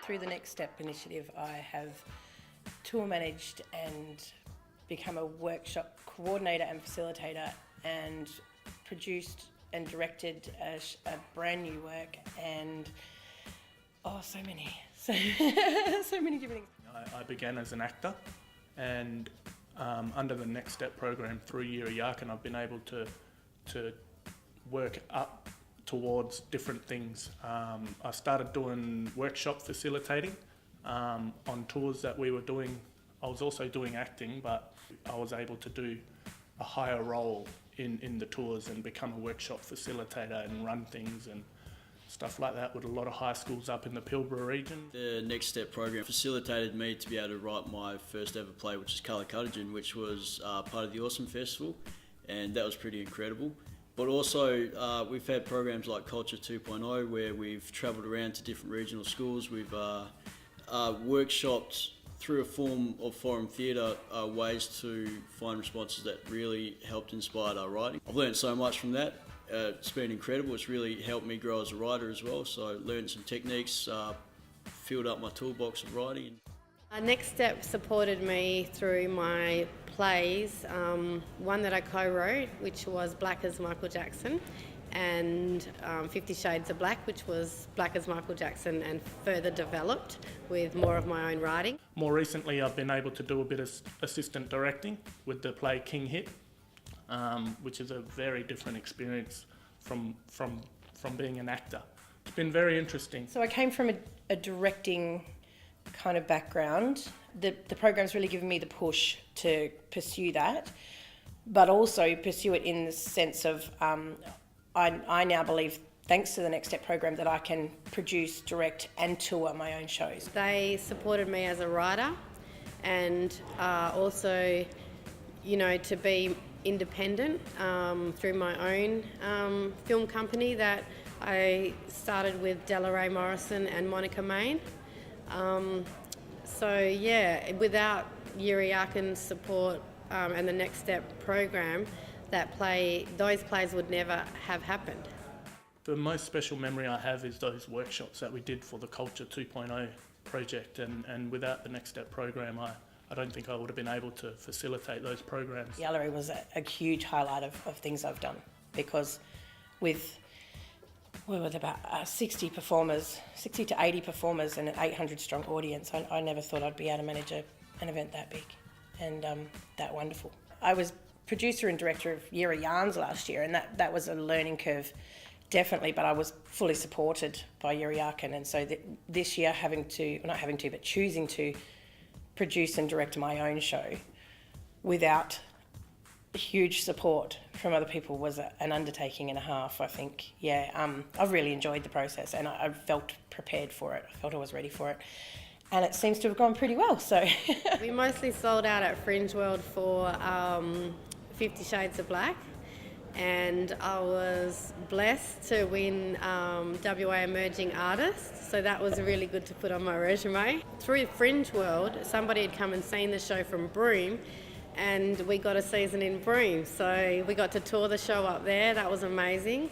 Through the Next Step initiative, I have tour managed and become a workshop coordinator and facilitator, and produced and directed a brand new work, and so many different things. I began as an actor, and under the Next Step program through Yirra Yaakin, I've been able to work up towards different things. I started doing workshop facilitating on tours that we were doing. I was also doing acting, but I was able to do a higher role in the tours and become a workshop facilitator and run things and stuff like that with a lot of high schools up in the Pilbara region. The Next Step program facilitated me to be able to write my first ever play, which is Karla Hart, which was part of the Awesome Festival, and that was pretty incredible. But also we've had programs like Culture 2.0 where we've travelled around to different regional schools. We've workshopped through a form of forum theatre ways to find responses that really helped inspire our writing. I've learned so much from that. It's been incredible. It's really helped me grow as a writer as well. So I learned some techniques, filled up my toolbox of writing. Next Step supported me through my plays, one that I co-wrote, which was Black as Michael Jackson, and 50 Shades of Black, which was Black as Michael Jackson and further developed with more of my own writing. More recently, I've been able to do a bit of assistant directing with the play King Hit, which is a very different experience from being an actor. It's been very interesting. So I came from a directing kind of background. The program's really given me the push to pursue that, but also pursue it in the sense of I now believe, thanks to the Next Step program, that I can produce, direct and tour my own shows. They supported me as a writer, and also, to be independent through my own film company that I started with Delaray Morrison and Monica Main. Without Yirra Yaakin's support and the Next Step program, those plays would never have happened. The most special memory I have is those workshops that we did for the Culture 2.0 project, and without the Next Step program, I don't think I would have been able to facilitate those programs. Gallery was a huge highlight of things I've done, because with about 60 to 80 performers and an 800 strong audience, I never thought I'd be able to manage an event that big and that wonderful. I was producer and director of Yirra Yarns last year, and that was a learning curve, definitely, but I was fully supported by Yirra Yaakin, and so this year choosing to produce and direct my own show without huge support from other people was an undertaking and a half, I think. I've really enjoyed the process, and I felt prepared for it. I felt I was ready for it, and it seems to have gone pretty well. So we mostly sold out at Fringe World for 50 Shades of Black, and I was blessed to win WA Emerging Artist, so that was really good to put on my resume. Through Fringe World, somebody had come and seen the show from Broome, and we got a season in Broome, so we got to tour the show up there. That was amazing.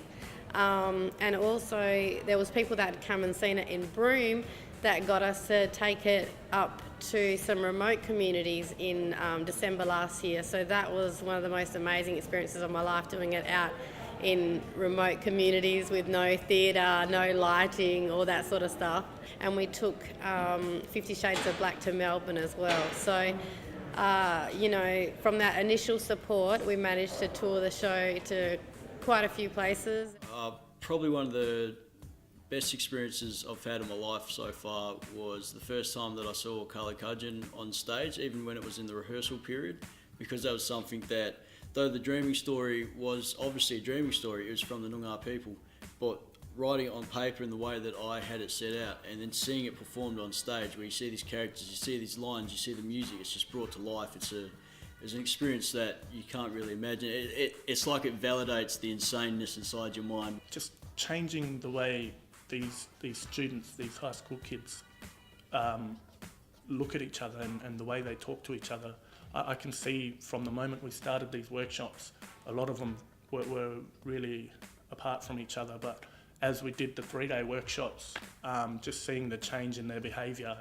And also there was people that had come and seen it in Broome that got us to take it up to some remote communities in December last year. So that was one of the most amazing experiences of my life, doing it out in remote communities with no theatre, no lighting, all that sort of stuff. And we took 50 Shades of Black to Melbourne as well. So from that initial support, we managed to tour the show to quite a few places. Probably one of the best experiences I've had in my life so far was the first time that I saw Karla Hart on stage, even when it was in the rehearsal period, because that was something that, though the dreaming story was obviously a dreaming story, it was from the Noongar people, but writing it on paper in the way that I had it set out, and then seeing it performed on stage, where you see these characters, you see these lines, you see the music, it's just brought to life. It's an experience that you can't really imagine. It's like it validates the insaneness inside your mind. Just changing the way these students, these high school kids, look at each other and the way they talk to each other. I can see from the moment we started these workshops, a lot of them were really apart from each other, but as we did the 3-day workshops, just seeing the change in their behaviour,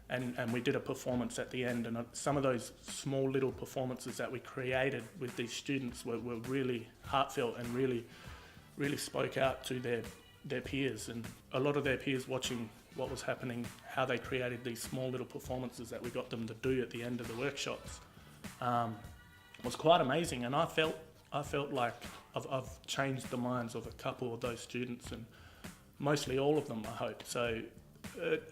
and we did a performance at the end, and some of those small little performances that we created with these students were really heartfelt and really spoke out to their peers, and a lot of their peers watching what was happening, how they created these small little performances that we got them to do at the end of the workshops, was quite amazing. And I felt like I've changed the minds of a couple of those students, and mostly all of them, I hope. So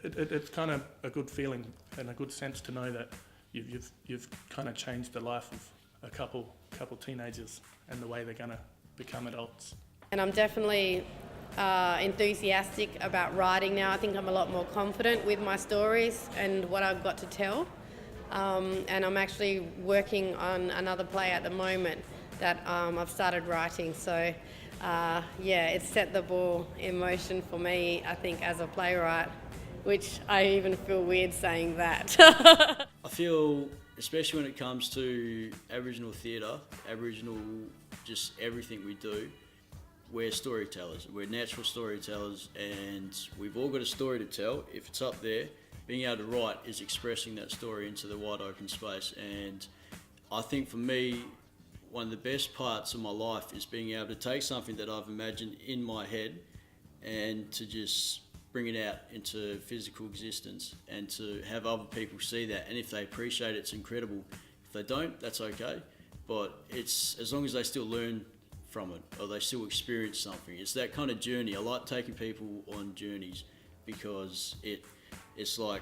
it's kind of a good feeling and a good sense to know that you've kind of changed the life of a couple teenagers and the way they're going to become adults. And I'm definitely enthusiastic about writing now. I think I'm a lot more confident with my stories and what I've got to tell. And I'm actually working on another play at the moment that I've started writing. So it's set the ball in motion for me, I think, as a playwright, which I even feel weird saying that. I feel, especially when it comes to Aboriginal theatre, Aboriginal, just everything we do, we're storytellers. We're natural storytellers, and we've all got a story to tell. If it's up there, being able to write is expressing that story into the wide open space. And I think for me, one of the best parts of my life is being able to take something that I've imagined in my head and to just bring it out into physical existence, and to have other people see that. And if they appreciate it, it's incredible. If they don't, that's okay. But it's as long as they still learn from it, or they still experience something. It's that kind of journey. I like taking people on journeys, because it's like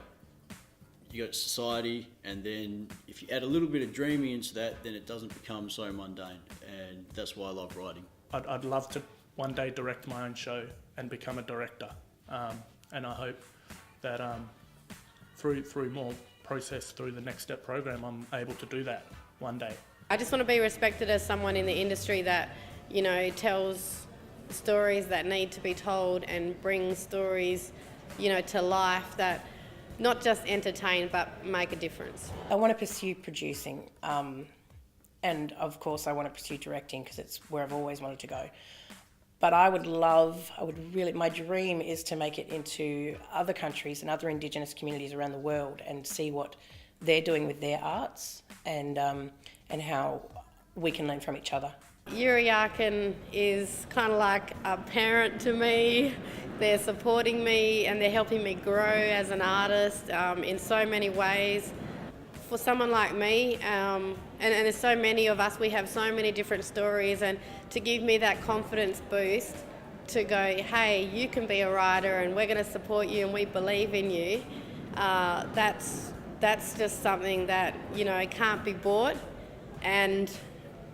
you got society, and then if you add a little bit of dreaming into that, then it doesn't become so mundane, and that's why I love writing. I'd love to one day direct my own show and become a director, and I hope that through more process through the Next Step program, I'm able to do that one day. I just want to be respected as someone in the industry that, you know, tells stories that need to be told and brings stories, you know, to life that not just entertain but make a difference. I want to pursue producing, and of course I want to pursue directing because it's where I've always wanted to go. But my dream is to make it into other countries and other Indigenous communities around the world and see what they're doing with their arts, and how we can learn from each other. Yirra Yaakin is kind of like a parent to me. They're supporting me and they're helping me grow as an artist in so many ways. For someone like me, and there's so many of us, we have so many different stories, and to give me that confidence boost to go, hey, you can be a writer and we're going to support you and we believe in you, that's just something that, you know, can't be bought. And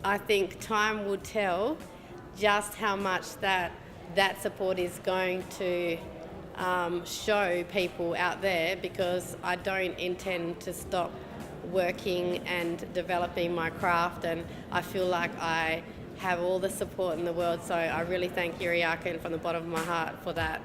I think time will tell just how much that support is going to show people out there, because I don't intend to stop working and developing my craft, and I feel like I have all the support in the world. So I really thank Yirra Yaakin from the bottom of my heart for that.